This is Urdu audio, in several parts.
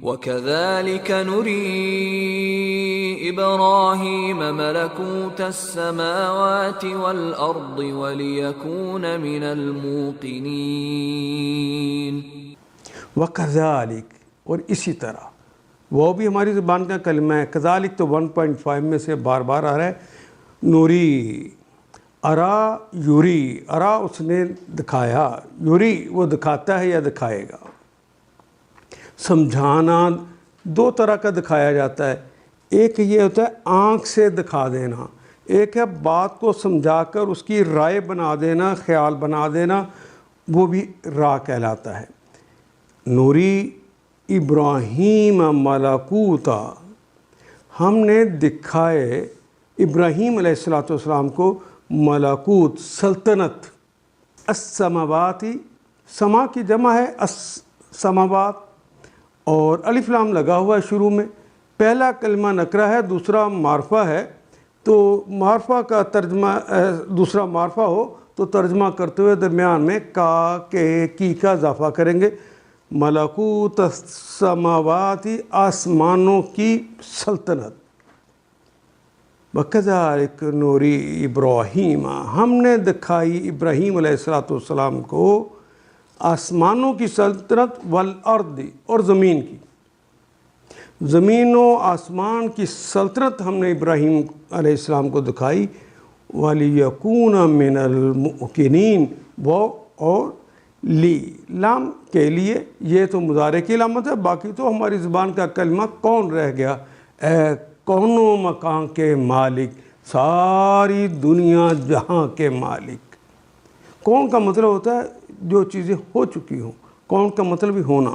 وَكَذَلِكَ نُرِي إِبْرَاهِيمَ مَلَكُوتَ السَّمَاوَاتِ وَالْأَرْضِ وَلِيَكُونَ مِنَ الْمُوقِنِينَ۔ وَكَذَلِكَ، اور اسی طرح، وہ بھی ہماری زبان کا کلمہ ہے۔ کذالک تو 1.5 میں سے بار بار آ رہا ہے۔ نوری، ارا یوری، ارا اس نے دکھایا، یوری وہ دکھاتا ہے یا دکھائے گا۔ سمجھانا دو طرح کا دکھایا جاتا ہے، ایک یہ ہوتا ہے آنکھ سے دکھا دینا، ایک ہے بات کو سمجھا کر اس کی رائے بنا دینا، خیال بنا دینا، وہ بھی را کہلاتا ہے۔ نوری ابراہیم ملکوتا، ہم نے دکھائے ابراہیم علیہ السلام کو ملکوت، سلطنت، السماواتی، سما کی جمع ہے السماوات، اور الف لام لگا ہوا ہے شروع میں۔ پہلا کلمہ نکرہ ہے، دوسرا معرفہ ہے، تو معرفہ کا ترجمہ، دوسرا معرفہ ہو تو ترجمہ کرتے ہوئے درمیان میں کا کے کی کا اضافہ کریں گے۔ ملکوت السماواتی، آسمانوں کی سلطنت۔ وَكَذَلِكَ نُرِي ابراہیم، ہم نے دکھائی ابراہیم علیہ السلام کو آسمانوں کی سلطنت، والارض، اور زمین کی، زمین و آسمان کی سلطنت ہم نے ابراہیم علیہ السلام کو دکھائی۔ وَلِيَكُونَ مِنَ الْمُوقِنِينَ، وہ اور لی، لام کے لیے، یہ تو مضارع کی علامت ہے، باقی تو ہماری زبان کا کلمہ کون رہ گیا۔ اے کون و مکان کے مالک، ساری دنیا جہاں کے مالک۔ کون کا مطلب ہوتا ہے جو چیزیں ہو چکی ہوں، کون کا مطلب ہی ہونا۔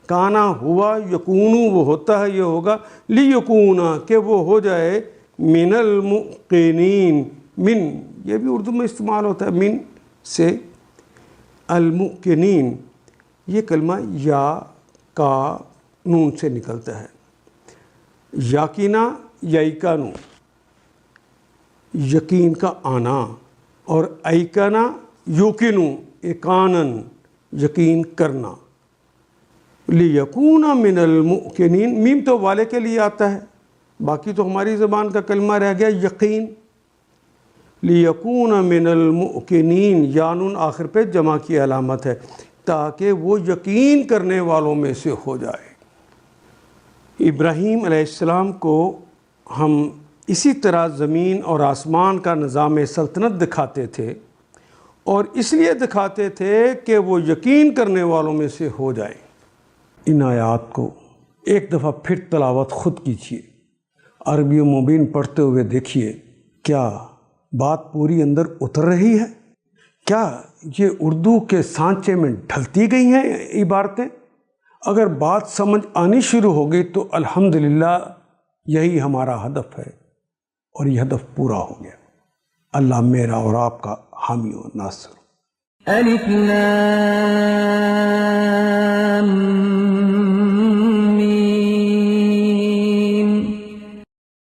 کانا ہوا، یکونو وہ ہوتا ہے، یہ ہوگا لی یکونا کہ وہ ہو جائے، من الموقنین، من یہ بھی اردو میں استعمال ہوتا ہے، من سے، الموقنین یہ کلمہ یا کا نون سے نکلتا ہے۔ یقینا، یقینو یقین کا آنا، اور ایقنا یوقنو ایقانن یقین کرنا۔ لیکون من الموقنین، میم تو والے کے لیے آتا ہے، باقی تو ہماری زبان کا کلمہ رہ گیا یقین۔ لیکون من الموقنین، یانون آخر پہ جمع کی علامت ہے، تاکہ وہ یقین کرنے والوں میں سے ہو جائے۔ ابراہیم علیہ السلام کو ہم اسی طرح زمین اور آسمان کا نظام سلطنت دکھاتے تھے، اور اس لیے دکھاتے تھے کہ وہ یقین کرنے والوں میں سے ہو جائے۔ ان آیات کو ایک دفعہ پھر تلاوت خود کیجیے، عربی و مبین پڑھتے ہوئے دیکھیے، کیا بات پوری اندر اتر رہی ہے؟ کیا یہ اردو کے سانچے میں ڈھلتی گئی ہیں عبارتیں؟ اگر بات سمجھ آنی شروع ہو گئی تو الحمدللہ یہی ہمارا ہدف ہے، اور یہ ہدف پورا ہو گیا۔ اللہ میرا اور آپ کا حامی و ناصر۔ الف لام